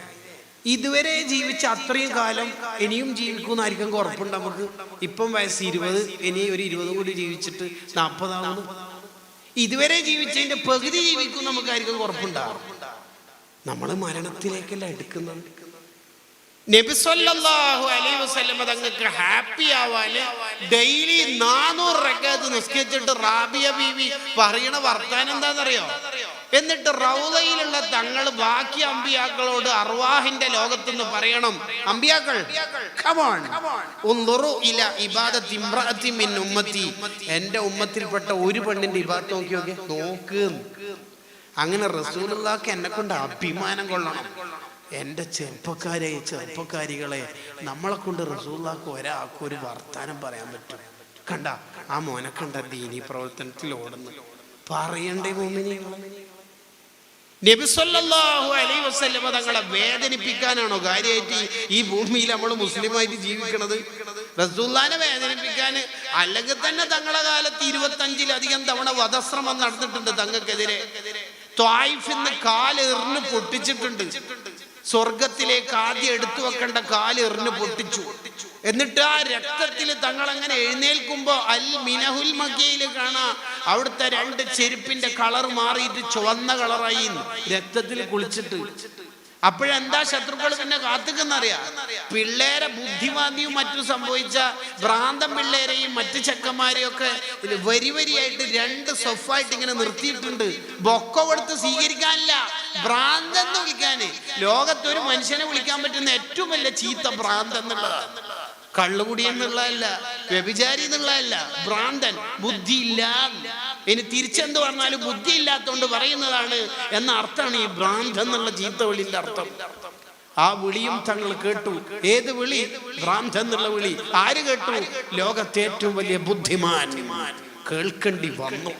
ഇതുവരെ ജീവിച്ച അത്രയും കാലം ഇനിയും ജീവിക്കുമെന്നായിരിക്കും ഉറപ്പുണ്ട് നമുക്ക്. ഇപ്പം വയസ്സ് 20, ഇനി ഒരു 20 കൂടി ജീവിച്ചിട്ട് 40 ആവുന്നു. ഇതുവരെ ജീവിച്ചതിന്റെ പകുതി ജീവിക്കും നമുക്കായിരിക്കും ഉറപ്പുണ്ടാവും. നമ്മൾ മരണത്തിലേക്കല്ല എടുക്കുന്നത്. നബി സല്ലല്ലാഹു അലൈഹി വസല്ലം തങ്ങൾക്ക് ഹാപ്പി ആവാന് ഡെയിലി 400 റക്അത്ത് നിസ്കരിച്ചിട്ട് റാബിയ ബീവി പറയണ വർത്താനം എന്താണെന്നറിയോ? എന്നിട്ട് റൗളയിലുള്ള തങ്ങൾ ബാക്കി അമ്പിയാക്കളോട് അർവാഹിന്റെ ലോകത്തുനിന്ന് പറയണം, അമ്പിയാക്കൾ എന്റെ ഉമ്മത്തിൽപ്പെട്ട ഒരു പെണ്ണിന്റെ ഇബാദത്ത് നോക്ക്. അങ്ങനെ റസൂലുള്ളാഹിക്ക് എന്നെ കൊണ്ട് അഭിമാനം കൊള്ളണം. എൻ്റെ ചെറുപ്പക്കാരികളെ നമ്മളെ കൊണ്ട് റസൂലുള്ളാഹിക്ക് ഒരാൾക്ക് ഒരു വർത്താനം പറയാൻ പറ്റും. കണ്ട ആ മോനെ കണ്ട ദീനി പ്രവർത്തനത്തിൽ ഓടുന്നു പറയണ്ടേ മോമിനികളെ? നബി സല്ലല്ലാഹു അലൈഹി വസല്ലം തങ്ങളെ വേദനിപ്പിക്കാനാണോ കാര്യമായിട്ട് ഈ ഭൂമിയിൽ നമ്മൾ മുസ്ലിമായിട്ട് ജീവിക്കണത്? റസൂലുള്ളാഹിനെ വേദനിപ്പിക്കാൻ. അല്ലെങ്കിൽ തന്നെ തങ്ങളെ കാലത്ത് 25-ലധികം തവണ വധശ്രമം നടന്നിട്ടുണ്ട് തങ്ങൾക്കെതിരെ. ത്വായിഫിന്ന് കാലെറിഞ്ഞ് പൊട്ടിച്ചിട്ടുണ്ട്. സ്വർഗത്തിലേക്ക് ആദ്യം എടുത്തു വെക്കേണ്ട കാലെറിഞ്ഞ് പൊട്ടിച്ചു. എന്നിട്ട് ആ രക്തത്തിൽ തങ്ങൾ അങ്ങനെ എഴുന്നേൽക്കുമ്പോ അൽ മിനഹുൽ മക്കയിൽ കാണാം അവിടുത്തെ 2 ചെരുപ്പിന്റെ കളർ മാറിയിട്ട് ചുവന്ന കളറായി രക്തത്തിൽ കുളിച്ചിട്ട്. അപ്പോഴെന്താ ശത്രുക്കൾ പിന്നെ കാത്തുക്കെന്നറിയാം. പിള്ളേരെ ബുദ്ധിമാന്ദ്യവും മറ്റും സംഭവിച്ച ഭ്രാന്തം പിള്ളേരെയും മറ്റു ചെക്കന്മാരെയും ഒക്കെ വരി വരിയായിട്ട് 2 സൊഫായിട്ട് ഇങ്ങനെ നിർത്തിയിട്ടുണ്ട്. ബൊക്ക കൊടുത്ത് സ്വീകരിക്കാനില്ല, ഭ്രാന്തെന്ന് വിളിക്കാന്. ലോകത്തൊരു മനുഷ്യനെ വിളിക്കാൻ പറ്റുന്ന ഏറ്റവും വലിയ ചീത്ത ഭ്രാന്തെന്നുള്ളതാണ്. കള്ളുകുടി എന്നുള്ളതല്ല, വ്യഭിചാരി എന്നുള്ളതല്ല, ഭ്രാന്തൻ, ബുദ്ധിയില്ല. ഇനി തിരിച്ചെന്ത് പറഞ്ഞാലും ബുദ്ധി ഇല്ലാത്തതുകൊണ്ട് പറയുന്നതാണ് എന്ന അർത്ഥമാണ് ഈ ഭ്രാന്ത് എന്നുള്ള ചീത്ത വിളിന്റെ അർത്ഥം. ആ വിളിയും തങ്ങൾ കേട്ടു. ഏത് വിളി? ഭ്രാന്ത് എന്നുള്ള വിളി. ആര് കേട്ടു? ലോകത്തെ ഏറ്റവും വലിയ ബുദ്ധിമാൻ കേൾക്കേണ്ടി വന്നു.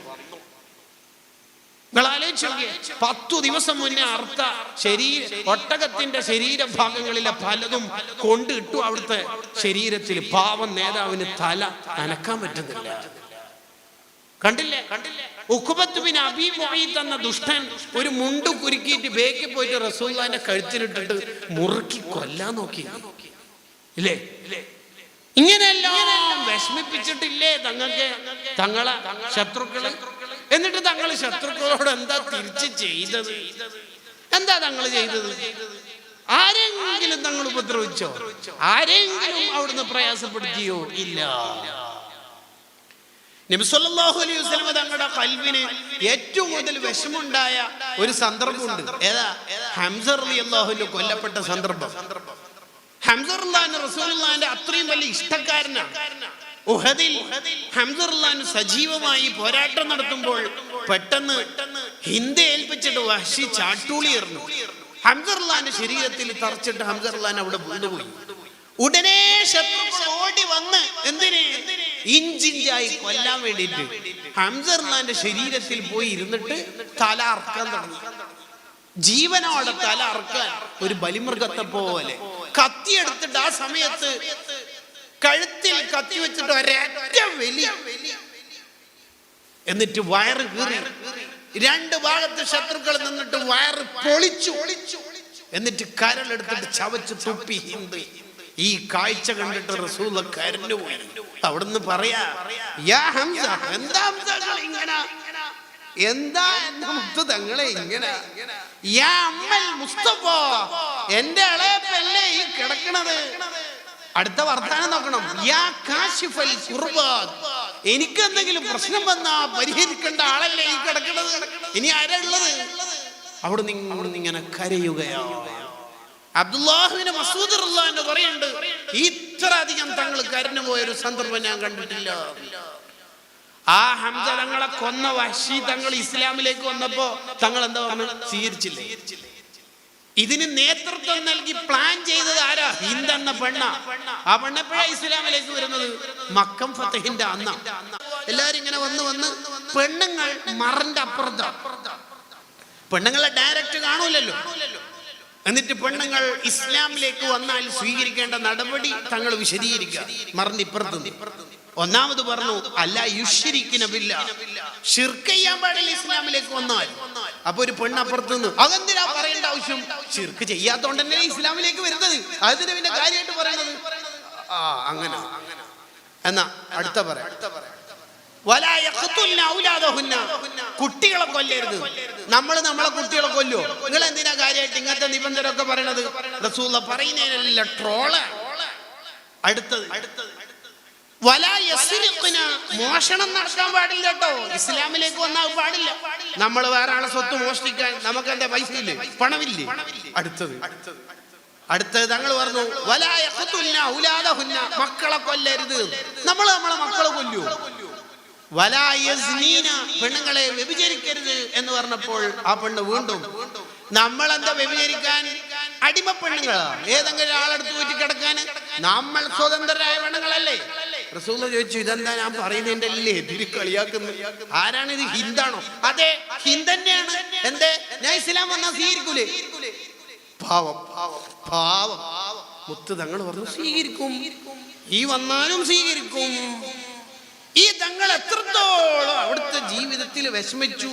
നിങ്ങൾ ആലോചിച്ച് നോക്കിയേ, 10 ദിവസം മുന്നേ അർത്ഥ ഒട്ടകത്തിന്റെ ശരീരഭാഗങ്ങളിലെ പലതും കൊണ്ടിട്ടു അവിടുത്തെ ശരീരത്തിൽ. പാവം നേതാവിന് തല അനക്കാൻ പറ്റുന്നില്ല. കണ്ടില്ലേ? ഉഖബത്ത് ബിൻ അബീ മുഈത്ത് എന്ന ദുഷ്ടൻ ഒരു മുണ്ട് കുരുക്കിയിട്ട് ബേക്കി പോയിട്ട് റസൂലുള്ളാഹിന്റെ കഴുത്തിലിട്ടിട്ട് മുറുക്കി കൊല്ലാൻ നോക്കി. ഇല്ലേ? ഇങ്ങനെയെല്ലാം വിഷമിപ്പിച്ചിട്ടില്ലേ തങ്ങളെ ശത്രുക്കള്? എന്നിട്ട് തങ്ങൾ ശത്രുക്കളോട് എന്താ തിരിച്ച് ചെയ്തത്? എന്താ തങ്ങൾ ചെയ്തത്? ആരെങ്കിലും തങ്ങൾ ഉപദ്രവിച്ചോ? ആരെങ്കിലും അവിടുന്ന് പ്രയാസപ്പെടുത്തിയോ? ഇല്ല. നബി സല്ലല്ലാഹു അലൈഹി വസല്ലം തങ്ങളുടെ ഖൽബിന് ഏറ്റവും കൂടുതൽ വിഷമുണ്ടായ ഒരു സന്ദർഭമുണ്ട്. ഏതാ? ഹംസ റളിയല്ലാഹു അൻഹു കൊല്ലപ്പെട്ട സന്ദർഭം. ഹംസ റളിയല്ലാഹു റസൂലുള്ളാഹിന്റെ അത്രയും വലിയ ഇഷ്ടക്കാരനാണ്. ഉഹദിൽ ഹംസ റളിയല്ലാഹു സജീവമായി പോരാട്ടം നടത്തുമ്പോൾ പെട്ടെന്ന് ഹിന്ദ ഏൽപ്പിച്ചിട്ട് വഹ്ശി ചാട്ടൂളി എറിഞ്ഞു. ഹംസ റളിയല്ലാഹുവിന്റെ ശരീരത്തിൽ തറച്ചിട്ട് ഹംസ റളിയല്ലാഹു അവിടെ വീണുപോയി. ഉടനെ ശത്രുക്കൾ ഓടി വന്ന് എന്തിന്? ഇഞ്ചിഞ്ചായി കൊല്ലാൻ വേണ്ടിയിട്ട് ഹംസ റളിയല്ലാഹുവിന്റെ ശരീരത്തിൽ പോയി ഇരുന്നിട്ട് തല അറക്കാൻ തുടങ്ങി. ജീവനോടെ തല അറക്കാൻ ഒരു ബലിമൃഗത്തെ പോലെ കത്തിയെടുത്തിട്ട് ആ സമയത്ത് കഴുത്തിൽ കത്തി വെച്ചിട്ട് ഒരൊറ്റ വലി, എന്നിട്ട് വയറ് കീറി. 2 ഭാഗത്ത് ശത്രുക്കൾ നിന്നിട്ട് വയറ് പൊളിച്ചു. എന്നിട്ട് കരളെടുത്തിട്ട് ചവച്ച് തുപ്പി ഹിന്ദു. ഈ കാഴ്ച കണ്ടിട്ട് റസൂൽ കരഞ്ഞുപോയി. അവിടുന്ന് പറയാ, യാ ഹംസ, എന്താ ഇങ്ങനെ? എന്താ എന്റെ മുത്ത് തങ്ങളെ ഇങ്ങനെ? യാ അമ്മൽ മുസ്തഫ, എന്റെ ഇളയപ്പല്ലേ ഈ കിടക്കണത്? അടുത്ത വർത്താനം നോക്കണം. യാ കാശിഫൽ കുർബാത്, എനിക്ക് എന്തെങ്കിലും പ്രശ്നം വന്നാ പരിഹരിക്കേണ്ട ആളല്ലേ ഈ കിടക്കണത്? ഇനി ആരാ ഉള്ളത്? അവിടെ ഇങ്ങനെ കരയുകയാ. അബ്ദുല്ലാഹിബ്നു മസ്ഊദ് റളിയല്ലാഹു അൻഹു പറയുന്നുണ്ട്, ഇത്ര അധികം തങ്ങൾ കരഞ്ഞു പോയൊരു സന്ദർഭം ഞാൻ കണ്ടിട്ടില്ല. ആ ഹംസ തങ്ങളെ കൊന്ന വഹ്ശി തങ്ങൾ ഇസ്ലാമിലേക്ക് വന്നപ്പോ തങ്ങൾ എന്താ പറഞ്ഞു? സ്വീകരിച്ചില്ലേ? ഇതിന് നേതൃത്വം നൽകി പ്ലാൻ ചെയ്തത് ആരാ? ഹിന്ദ് എന്ന പെണ്ണ. ആ പെണ്ണെപ്പോഴാ ഇസ്ലാമിലേക്ക് വരുന്നത്? മക്കം ഫതഹിന്റെ അന്ന. എല്ലാരും ഇങ്ങനെ വന്ന് പെണ്ണുങ്ങൾ മറന്റെ അപ്പുറത്താ. പെണ്ണുങ്ങളെ ഡയറക്റ്റ് കാണൂലല്ലോ. എന്നിട്ട് പെണ്ണുങ്ങൾ ഇസ്ലാമിലേക്ക് വന്നാൽ സ്വീകരിക്കേണ്ട നടപടി തങ്ങൾ വിശദീകരിക്കുക. മറന്നിപ്പുറത്ത് ഒന്നാമത് പറഞ്ഞു, അല്ല യുശ്രികുന ബില്ലാഹ്, ശിർക്ക് ചെയ്യാൻ പാടില്ല ഇസ്ലാമിലേക്ക് വന്നാൽ. അപ്പൊ ഒരു പെണ്ണപ്പുറത്ത് നിന്ന് അതെന്തിനാ പറയേണ്ട ആവശ്യം? ശിർക്ക് ചെയ്യാത്തോണ്ട് തന്നെ ഇസ്ലാമിലേക്ക് വരുന്നത്. അതിന് പിന്നെ കാര്യമായിട്ട് പറയുന്നത് അങ്ങനെ. എന്നാ അടുത്ത പറയാം, കുട്ടികളെ കൊല്ലരുത്. നമ്മളെ കുട്ടികളെ കൊല്ലോ? നിങ്ങൾ എന്തിനാ കാര്യമായിട്ട് ഇങ്ങനത്തെ നിബന്ധനൊക്കെ പറയണത്? റസൂലുള്ളാഹി പറയുന്നതിനല്ല ട്രോള്. അടുത്തത് മോഷണം നടത്താൻ പാടില്ല കേട്ടോ. ഇസ്ലാമിലേക്ക് വന്നാൽ പാടില്ല. നമ്മൾ വേറെ ആളെ സ്വത്ത് മോഷ്ടിക്കാൻ നമുക്ക് എന്താ പൈസ ഇല്ലേ? പണമില്ലേ? അടുത്തത് തങ്ങൾ പറഞ്ഞു, മക്കളെ കൊല്ലരുത്. നമ്മളെ മക്കളെ കൊല്ലൂ. പെണ്ണുങ്ങളെ വ്യഭിചരിക്കരുത് എന്ന് പറഞ്ഞപ്പോൾ ആ പെണ്ണ് വീണ്ടും, നമ്മളെന്താ വ്യഭിചരിക്കാൻ? അടിമ പെണ്ണുങ്ങളാ? ഏതെങ്കിലും ആളെടുത്ത് പോയിട്ട് കിടക്കാൻ? നമ്മൾ സ്വതന്ത്രരായ പെണ്ണുങ്ങളല്ലേ? റസൂൽ ചോദിച്ചു, ഇതെന്താ ഞാൻ പറയുന്നതിന്റെ അല്ലേ എതിര് കളിയാക്കുന്നു? ആരാണ് ഇത്? ഹിന്ദാണോ? അതെ, ഹിന്ദ് തന്നെയാണ്. എന്തേ? ഞാൻ ഇസ്ലാം വന്നാൽ സ്വീകരിക്കൂലേ? പാവം മുത്ത് തങ്ങൾ പറഞ്ഞു, സ്വീകരിക്കും. ഈ വന്നാലും സ്വീകരിക്കും. ഈ തങ്ങൾ എത്രത്തോളം അവിടുത്തെ ജീവിതത്തിൽ വിഷമിച്ചു.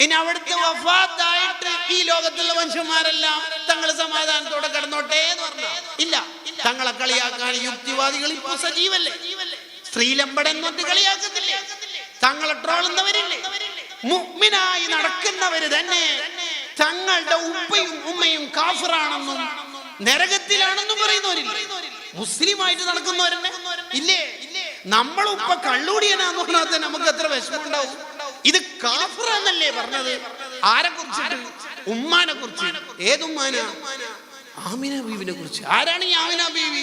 ഇനി അവിടുത്തെ വഫാത്തായിട്ട് ഈ ലോകത്തുള്ള മനുഷ്യന്മാരെല്ലാം തങ്ങൾ സമാധാനത്തോടെ കിടന്നോട്ടെ എന്ന് പറഞ്ഞാ ഇല്ല. തങ്ങളെ കളിയാക്കാൻ യുക്തിവാദികൾ ഇപ്പൊ സജീവല്ലേ? സ്ത്രീലമ്പടൻ എന്നിട്ട് കളിയാക്കുന്നില്ലേ? തങ്ങളെ ട്രോളുന്നവരില്ലേ? മുഅ്മിനായി നടക്കുന്നവര് തന്നെ തങ്ങളുടെ ഉപ്പയും ഉമ്മയും കാഫിറാണെന്നും നരകത്തിലാണെന്നും പറയുന്നവരില്ല. മുസ്ലിമായിട്ട് നടക്കുന്നവരെന്നെ ഇല്ലേ? നമ്മൾ ഉപ്പ കള്ളൂടിയനാന്ന് പറഞ്ഞാൽ നമുക്ക് എത്ര വിഷമം ഉണ്ടാവും. ഇത് കാഫിറാന്നല്ലേ പറഞ്ഞത്? ആരെ കുറിച്ചിട്ട്? ഉമ്മാനെ കുറിച്ച്. ഏതുമ്മാന? ആമിന ബീവിനെ കുറിച്ച്. ആരാണ് ഈ ആമിന ബീവി?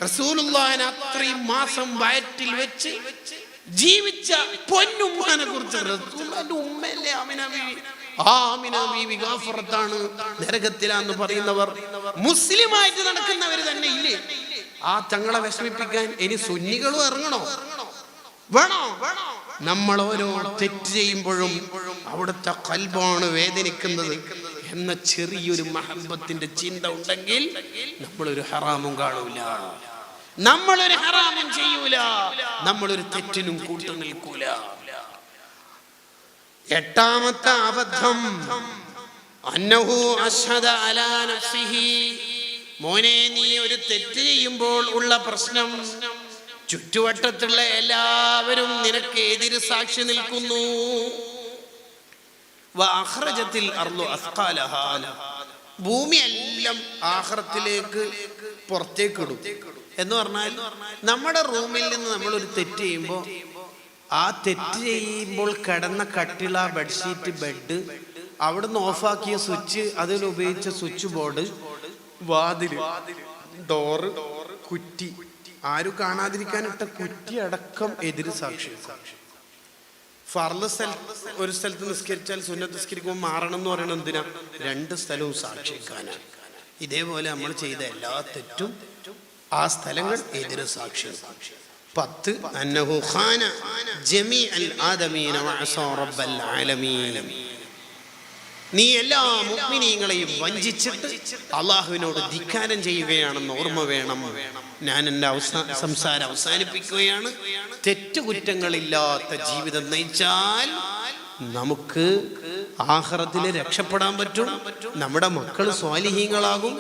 റസൂലുള്ളാഹിനെ അത്രയും മാസം വയറ്റിൽ വെച്ച് ജീവിച്ച പൊന്നുമ്മാനെ കുറിച്ച്. റസൂലുള്ളാഹിന്റെ ഉമ്മയല്ലേ ആമിന ബീവി? ആമിന ബീവി ഗാഫറത്താണ്, നരകത്തിലാന്ന് പറയുന്നവർ മുസ്ലിമായിട്ട് നടക്കുന്നവർ തന്നെ ഇല്ലേ? ആ തങ്ങളെ വിഷമിപ്പിക്കാൻ ഇനി സുന്നികളും ഇറങ്ങണോ? വേണോ? നമ്മൾ ഓരോ തെറ്റ് ചെയ്യുമ്പോഴും അവിടുത്തെ ഖൽബാണ് വേദനിക്കുന്നത് എന്ന ചെറിയൊരു മഹബത്തിന്റെ ചിന്ത ഉണ്ടെങ്കിൽ നമ്മളൊരു ഹറാമും കാണൂല, നമ്മളൊരു ഹറാമും ചെയ്യൂല, നമ്മളൊരു തെറ്റിനും കൂട്ടു നിൽക്കൂല. എട്ടാമത്തെ അബദ്ധം, അന്നഹു അശ്ഹദ അലാ നഫ്സിഹി. മോനെ, നീ ഒരു തെറ്റ് ചെയ്യുമ്പോൾ ഉള്ള പ്രശ്നം ചുറ്റുവട്ടത്തുള്ള എല്ലാവരും നിനക്ക് എതിര് സാക്ഷി നിൽക്കുന്നു. വഅഖ്റജത്തിൽ അർളു അസ്ഖാലഹാ. ഭൂമി എല്ലാം ആഖിറത്തിലേക്ക് പുറത്തേക്ക് ഇടും എന്ന് പറഞ്ഞാൽ, നമ്മുടെ റൂമിൽ നിന്ന് നമ്മൾ ഒരു തെറ്റ് ചെയ്യുമ്പോൾ ആ തെറ്റ് ചെയ്യുമ്പോൾ കിടന്ന കട്ടിള, ബെഡ്ഷീറ്റ്, ബെഡ്, അവിടുന്ന് ഓഫാക്കിയ സ്വിച്ച്, അതിലുപയോഗിച്ച സ്വിച്ച് ബോർഡ്, വാതില്, ഡോറ്, കുറ്റി, ആരും കാണാതിരിക്കാനിട്ട കുറ്റി അടക്കം എതിര് സാക്ഷി. ഫർള് ഒരു സ്ഥലത്ത് നിസ്കരിച്ചാൽ സുന്നത്ത് നിസ്കരിക്കുമ്പോൾ മാറണം എന്ന് പറയണത് എന്തിനാ? രണ്ട് സ്ഥലവും സാക്ഷിക്കാനാണ്. ഇതേപോലെ നമ്മൾ ചെയ്ത എല്ലാ തെറ്റും ആ സ്ഥലങ്ങൾ എതിര് സാക്ഷി. 10 അന്നഹു ഖാന ജമീഅൽ ആദമീന വഅസാ റബ്ബൽ ആലമീൻ. നീ എല്ലാ മുഅ്മിനീങ്ങളെയും വഞ്ചിച്ചിട്ട് അള്ളാഹുവിനോട് ധിക്കാരം ചെയ്യുകയാണെന്ന് ഓർമ്മ വേണം. ഞാൻ എൻ്റെ സംസാരം അവസാനിപ്പിക്കുകയാണ്. തെറ്റുകുറ്റങ്ങളില്ലാത്ത ജീവിതം നയിച്ചാൽ നമുക്ക് ആഖിറത്തിൽ രക്ഷപ്പെടാൻ പറ്റും. നമ്മുടെ മക്കൾ സ്വാലിഹീങ്ങളാകും.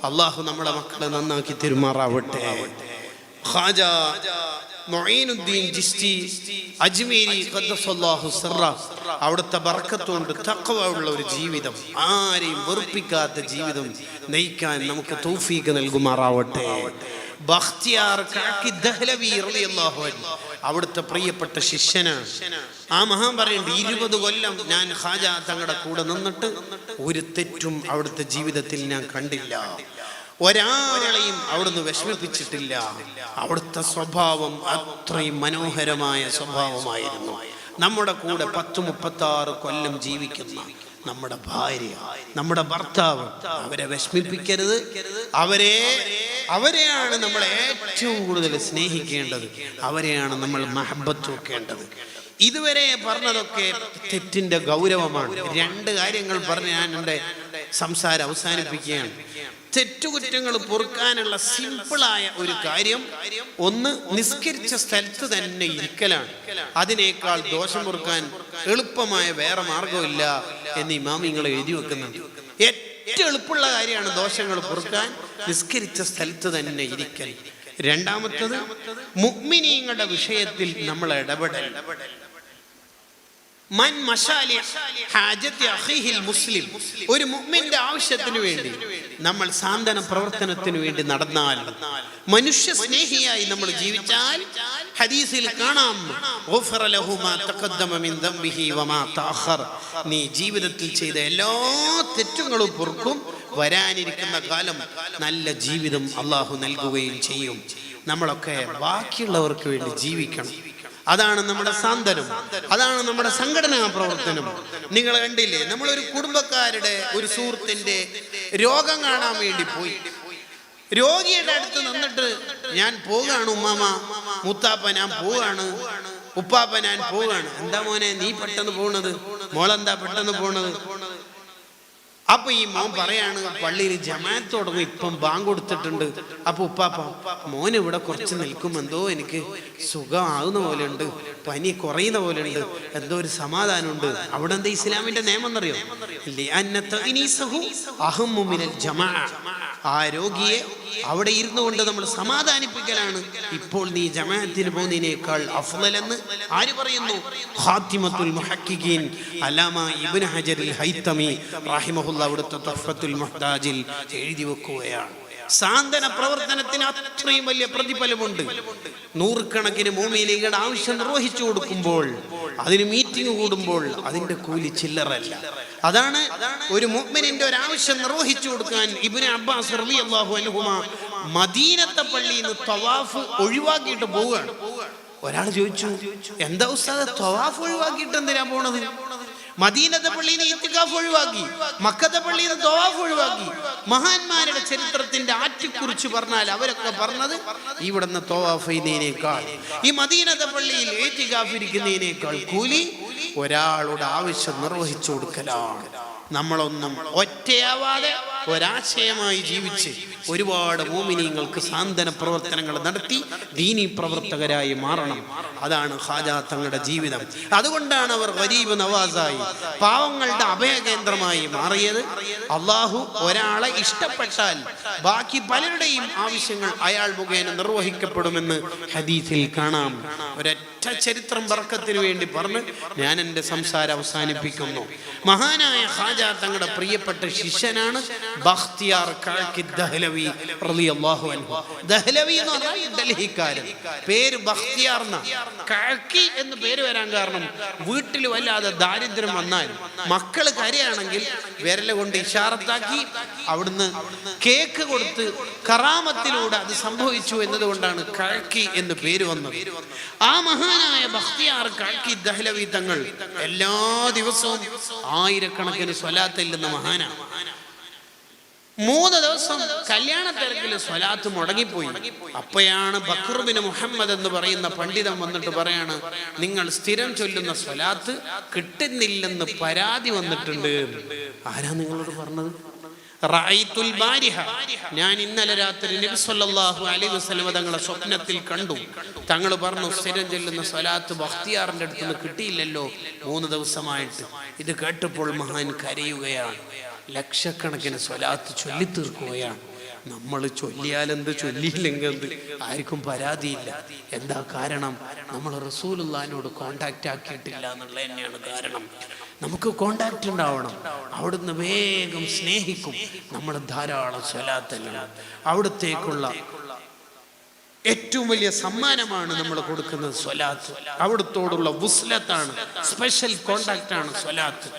അള്ളാഹു നമ്മുടെ മക്കളെ നന്നാക്കി തെരുമാറാവട്ടെ. ഖാജ മുഈനുദ്ദീൻ ചിശ്തി അജ്മീരി ഖദ്ദസല്ലാഹു സിറ, അവിടുത്തെ ബർക്കത്തുകൊണ്ട് തഖ്വ ഉള്ള ഒരു ജീവിതം, ആരെയും വെറുപ്പിക്കാത്ത ജീവിതം നയിക്കാൻ നമുക്ക് തൗഫീഖ് നൽകുമാറാവട്ടെ. ബഖ്തിയാർ കഅക്കി ദഹ്ലവി റളിയല്ലാഹു അൻഹു അവിടുത്തെ പ്രിയപ്പെട്ട ശിഷ്യനാണ്. ആ മഹാൻ പറയുന്നുണ്ട്, 20 കൊല്ലം ഞാൻ ഖാജ തങ്ങളുടെ കൂടെ നിന്നിട്ട് ഒരു തെറ്റും അവിടുത്തെ ജീവിതത്തിൽ ഞാൻ കണ്ടില്ല. ഒരാളെയും അവിടുന്ന് വിഷമിപ്പിച്ചിട്ടില്ല. അവിടുത്തെ സ്വഭാവം അത്രയും മനോഹരമായ സ്വഭാവമായിരുന്നു. നമ്മുടെ കൂടെ 10-36 കൊല്ലം ജീവിക്കുന്ന നമ്മുടെ ഭാര്യ, നമ്മുടെ ഭർത്താവ്, അവരെ വിഷമിപ്പിക്കരുത്. അവരെയാണ് നമ്മൾ ഏറ്റവും കൂടുതൽ സ്നേഹിക്കേണ്ടത്. അവരെയാണ് നമ്മൾ മഹബത്ത് വെക്കേണ്ടത്. ഇതുവരെ പറഞ്ഞതൊക്കെ തെറ്റിന്റെ ഗൗരവമാണ്. 2 കാര്യങ്ങൾ പറഞ്ഞ് ഞാൻ എൻ്റെ സംസാരം അവസാനിപ്പിക്കുകയാണ്. തെറ്റുകുറ്റങ്ങൾ പൊറുക്കാനുള്ള സിമ്പിളായ ഒരു കാര്യം, ഒന്ന് നിസ്കരിച്ച സ്ഥലത്ത് തന്നെ ഇരിക്കലാണ്. അതിനേക്കാൾ ദോഷം പൊറുക്കാൻ എളുപ്പമായ വേറെ മാർഗമില്ല എന്ന് ഇമാമിങ്ങൾ എഴുതി വെക്കുന്നുണ്ട്. ഏറ്റവും എളുപ്പമുള്ള കാര്യമാണ് ദോഷങ്ങൾ പൊറുക്കാൻ നിസ്കരിച്ച സ്ഥലത്ത് തന്നെ ഇരിക്കൽ. രണ്ടാമത്തത്, മുഅ്മിനീങ്ങളുടെ വിഷയത്തിൽ നമ്മൾ ഇടപെടൽ. മൻ മശാലി ഹാജത്തി അഖീഹിൽ മുസ്ലിം, ഒരു മുഅ്മിന്റെ ആവശ്യത്തിന് വേണ്ടി നമ്മൾ സാന്ത്വന പ്രവർത്തനത്തിന് വേണ്ടി നടന്നാൽ, മനുഷ്യ സ്നേഹിയായി നമ്മൾ ജീവിച്ചാൽ, ഹദീസിൽ കാണാം, ഗുഫറ ലഹു മാ തഖദ്ദമ മിൻ ദംബിഹി വമാ തഅഖർ. നീ ജീവിതത്തിൽ ചെയ്ത എല്ലാ തെറ്റുകളും പൊറുക്കും. വരാനിരിക്കുന്ന കാലം നല്ല ജീവിതം അള്ളാഹു നൽകുകയും ചെയ്യും. നമ്മളൊക്കെ ബാക്കിയുള്ളവർക്ക് വേണ്ടി ജീവിക്കണം. അതാണ് നമ്മുടെ സാന്ത്വനം, അതാണ് നമ്മുടെ സംഘടനാ പ്രവർത്തനം. നിങ്ങൾ കണ്ടില്ലേ, നമ്മളൊരു കുടുംബക്കാരുടെ, ഒരു സുഹൃത്തിന്റെ രോഗം കാണാൻ വേണ്ടി പോയി. രോഗിയുടെ അടുത്ത് നിന്നിട്ട്, ഞാൻ പോവുകയാണ് ഉമ്മാമ, മുത്താപ്പ ഞാൻ പോവുകയാണ്, ഉപ്പാപ്പ ഞാൻ പോവുകയാണ്. എന്താ മോനെ നീ പെട്ടെന്ന് പോണത്? മോളെന്താ പെട്ടെന്ന് പോണത്? അപ്പൊ ഈ മോൻ പറയാണ്, പള്ളിയിൽ ജമാഅത്ത് തുടങ്ങും, ഇപ്പം ബാങ്ക് കൊടുത്തിട്ടുണ്ട്. അപ്പൊ ഉപ്പാപ്പ, മോൻ ഇവിടെ കുറച്ച് നിൽക്കുമെന്തോ എനിക്ക് സുഖമാകുന്ന പോലെ ഉണ്ട്, പനി കുറയുന്ന പോലെ ഉണ്ട്, എന്തോ ഒരു സമാധാനമുണ്ട്. അവിടെ എന്താ ഇസ്ലാമിന്റെ നിയമം എന്നറിയോ? ആ രോഗിയെ അവിടെ ഇരുന്നു കൊണ്ട് നമ്മൾ സമാധാനിപ്പിക്കലാണ് ഇപ്പോൾ നീ ജമാഅത്തിന് പോകുന്നതിനേക്കാൾ അഫ്ളലെന്ന് ആര് പറയുന്നു? ഖാത്തിമത്തുൽ മുഹഖിഖീൻ അല്ലാമ ഇബ്നു ഹജറുൽ ഹൈതമി റഹിമഹുല്ലാഹ് അവിടുത്തെ തുഹ്ഫത്തുൽ മുഹ്താജിൽ എഴുതി വെക്കുകയാണ്. സാന്ത്വന പ്രവർത്തനത്തിന് അത്രയും വലിയ പ്രതിഫലമുണ്ട്. നൂറുകണക്കിന് മുഅ്മിനീങ്ങളുടെ ആവശ്യം നിർവഹിച്ചു കൊടുക്കുമ്പോൾ, അതിന് മീറ്റിംഗ് കൂടുമ്പോൾ അതിന്റെ കൂലി ചില്ലറല്ല. അതാണ് ഒരു മുഅ്മിനിന്റെ ഒരു ആവശ്യം നിർവഹിച്ചു കൊടുക്കാൻ ഇബ്നു അബ്ബാസ് റളിയല്ലാഹു അൻഹുമാ മദീനത്തെ പള്ളിയിൽ നിന്ന് തവാഫ് ഒഴിവാക്കിയിട്ട് പോവുകയാണ്. ഒരാൾ ചോദിച്ചു, എന്താ ഉസ്താദ് തവാഫ് ഒഴിവാക്കിയിട്ട് എന്തിനാ പോണത്? മദീനത്തെ പള്ളിയിൽ നിന്ന് ഇത്തികാഫ് ഒഴിവാക്കി, മക്കത്തെ പള്ളിയിൽ നിന്ന് തവാഫ് ഒഴിവാക്കി. മഹാന്മാരുടെ ചരിത്രത്തിന്റെ ആറ്റിക്കുറിച്ച് പറഞ്ഞാൽ അവരൊക്കെ പറഞ്ഞത് ഇവിടുന്ന് തവാഫ് ചെയ്യുന്നതിനേക്കാൾ, ഈ മദീനത്തെ പള്ളിയിൽ ഇത്തികാഫ് ഇരിക്കുന്നതിനേക്കാൾ കൂലി ഒരാളുടെ ആവശ്യം നിർവഹിച്ചു കൊടുക്കലാണ്. നമ്മളൊന്നും ഒറ്റയാവാതെ ഒരാശയമായി ജീവിച്ച് ഒരുപാട് മുഅ്മിനീങ്ങൾക്ക് സാന്ത്വന പ്രവർത്തനങ്ങൾ നടത്തി ദീനീ പ്രവർത്തകരായി മാറണം. അതാണ് ഖാജാ തങ്ങളുടെ ജീവിതം. അതുകൊണ്ടാണ് അവർ ഗരീബ് നവാസായി, പാവങ്ങളുടെ അഭയകേന്ദ്രമായി മാറിയത്. അള്ളാഹു ഒരാളെ ഇഷ്ടപ്പെട്ടാൽ ബാക്കി പലരുടെയും ആവശ്യങ്ങൾ അയാൾ മുഖേന നിർവഹിക്കപ്പെടുമെന്ന് ഹദീസിൽ കാണാം. ഒരൊറ്റ ചരിത്രം ബർക്കത്തിന് വേണ്ടി പറഞ്ഞ് ഞാൻ എൻ്റെ സംസാരം അവസാനിപ്പിക്കുന്നു. മഹാനായ ഖാജാ തങ്ങളുടെ പ്രിയപ്പെട്ട ശിഷ്യനാണ് ബഖ്തിയാർ കാക്കി ദഹ്ലവി റളിയല്ലാഹു അൻഹു. ദഹ്ലവി എന്ന് പറഞ്ഞാൽ ഡൽഹിക്കാരൻ, പേര് ബഖ്തിയാർ എന്ന. കാക്കി എന്ന് പേര് വരാൻ കാരണം വീട്ടിൽ വല്ലാതെ ദാരിദ്ര്യം വന്നാൽ മക്കള് കരയാണെങ്കിൽ വിരല് കൊണ്ട് ഇഷാറത്താക്കി അവിടുന്ന് കേക്ക് കൊടുത്ത് കറാമത്തിലൂടെ അത് സംഭവിച്ചു എന്നതുകൊണ്ടാണ് കാക്കി എന്ന് പേര് വന്നത്. ആ മഹാനായ ബഖ്തിയാർ കാക്കി ദഹ്ലവി തങ്ങൾ എല്ലാ ദിവസവും ആയിരക്കണക്കിന് സ്വലാത്ത് ചെല്ലുന്ന മഹാനാണ്. 3 ദിവസം കല്യാണ തിരക്കിൽ സ്വലാത്ത് മുടങ്ങിപ്പോയി. അപ്പോഴാണ് ബക്കർ ബിൻ മുഹമ്മദ് എന്ന് പറയുന്ന പണ്ഡിതൻ വന്നിട്ട് പറയാണ്, നിങ്ങൾ സ്ഥിരം ചൊല്ലുന്ന സ്വലാത്ത് കിട്ടുന്നില്ലെന്ന് പരാതി വന്നിട്ടുണ്ട്. ആരാ നിങ്ങളോട് പറഞ്ഞത്? റഅയ്തുൽ ബാരിഹ, ഞാൻ ഇന്നലെ രാത്രി നബി സല്ലല്ലാഹു അലൈഹി വസല്ലം തങ്ങളെ സ്വപ്നത്തിൽ കണ്ടു. തങ്ങൾ പറഞ്ഞു, സ്ഥിരം ചൊല്ലുന്ന സ്വലാത്ത് ബഖ്തിയാറിന്റെ അടുത്ത് നിന്ന് കിട്ടിയില്ലല്ലോ 3 ദിവസമായിട്ട്. ഇത് കേട്ടപ്പോൾ മഹാൻ കരയുകയാണ്. ലക്ഷക്കണക്കിന് സ്വലാത്ത് ചൊല്ലിത്തീർക്കുകയാണ്. നമ്മൾ ചൊല്ലിയാലെന്ത്, ചൊല്ലിയില്ലെങ്കിൽ എന്ത്, ആർക്കും പരാതിയില്ല. എന്താ കാരണം? നമ്മൾ റസൂലുള്ളാഹിനോട് കോണ്ടാക്ട് ആക്കിയിട്ടില്ല എന്നുള്ളത് തന്നെയാണ് കാരണം. നമുക്ക് കോണ്ടാക്ട് ഉണ്ടാവണം. അവിടുന്ന് വേഗം സ്നേഹിക്കും. നമ്മൾ ധാരാളം സ്വലാത്തല്ല. അവിടത്തേക്കുള്ള ഏറ്റവും വലിയ സമ്മാനമാണ് നമ്മൾ കൊടുക്കുന്നത് സ്വലാത്ത്. അവിടത്തോടുള്ള വുസ്ലത്താണ്, സ്പെഷ്യൽ കോണ്ടാക്ട് ആണ് സ്വലാത്ത്.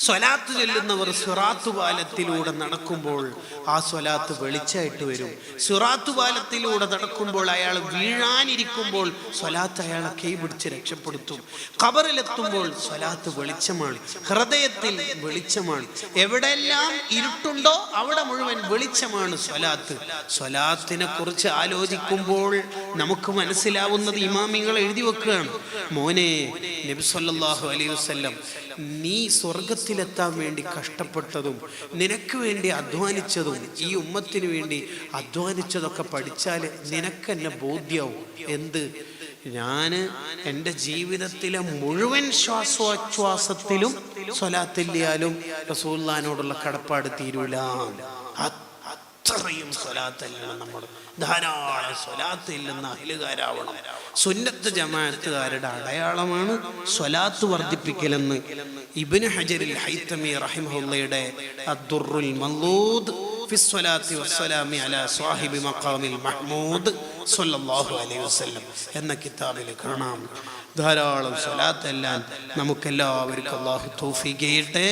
സ്വലാത്ത് ചൊല്ലുന്നവർ സിറാത്ത് പാലത്തിലൂടെ നടക്കുമ്പോൾ ആ സ്വലാത്ത് വെളിച്ചായിട്ട് വരും. സിറാത്ത് പാലത്തിലൂടെ നടക്കുമ്പോൾ അയാൾ വീഴാനിരിക്കുമ്പോൾ സ്വലാത്ത് അയാളെ കൈ പിടിച്ച് രക്ഷപ്പെടുത്തും. ഖബറിലെത്തുമ്പോൾ സ്വലാത്ത് വെളിച്ചമാണ്, ഹൃദയത്തിൽ വെളിച്ചമാണ്. എവിടെയെല്ലാം ഇരുട്ടുണ്ടോ അവിടെ മുഴുവൻ വെളിച്ചമാണ് സ്വലാത്ത്. സ്വലാത്തിനെ കുറിച്ച് ആലോചിക്കുമ്പോൾ നമുക്ക് മനസ്സിലാവുന്നത് ഇമാമിങ്ങൾ എഴുതി വെക്കുകയാണ്. മോനെ, നബി സല്ലല്ലാഹു അലൈഹി വസല്ലം നീ സ്വർഗത്തിലെത്താൻ വേണ്ടി കഷ്ടപ്പെട്ടതും നിനക്ക് വേണ്ടി അധ്വാനിച്ചതും ഈ ഉമ്മത്തിന് വേണ്ടി അധ്വാനിച്ചതൊക്കെ പഠിച്ചാൽ നിനക്കെന്നെ ബോധ്യവും. എന്ത്? ഞാൻ എൻ്റെ ജീവിതത്തിലെ മുഴുവൻ ശ്വാസോച്ഛ്വാസത്തിലും സ്വലാത്തില്ലാലും റസൂലുള്ളാഹിനോടുള്ള കടപ്പാട് തീരൂല. അത്രയും സ്വലാത്തല്ലാണ് നമ്മൾ. ധാരാളം സ്വലാത്തില്ലെന്ന അഹ്ലുകാരാവണം. സുന്നത്ത് ജമാഅത്തുകാരുടെ അടയാളമാണ് സ്വലാത്ത് വർദ്ധിപ്പിക്കലെന്ന് ഇബ്നു ഹജറുൽ ഹൈതമി റഹിമഹുള്ളയുടെ അദ്ദുറുൽ മൻലൂദ് ഫി സ്വലാത്തി വസ്സലാമി അലാ സ്വാഹിബി മഖാമിൽ മഹ്മൂദ് സ്വല്ലല്ലാഹു അലൈഹി വസല്ലം എന്ന കിതാബിൽ കാണാം. ധാരാളം സ്വലാത്ത് എല്ലാം നമുക്കെല്ലാവർക്കും അല്ലാഹു തൗഫീഖ് ചെയ്യട്ടെ.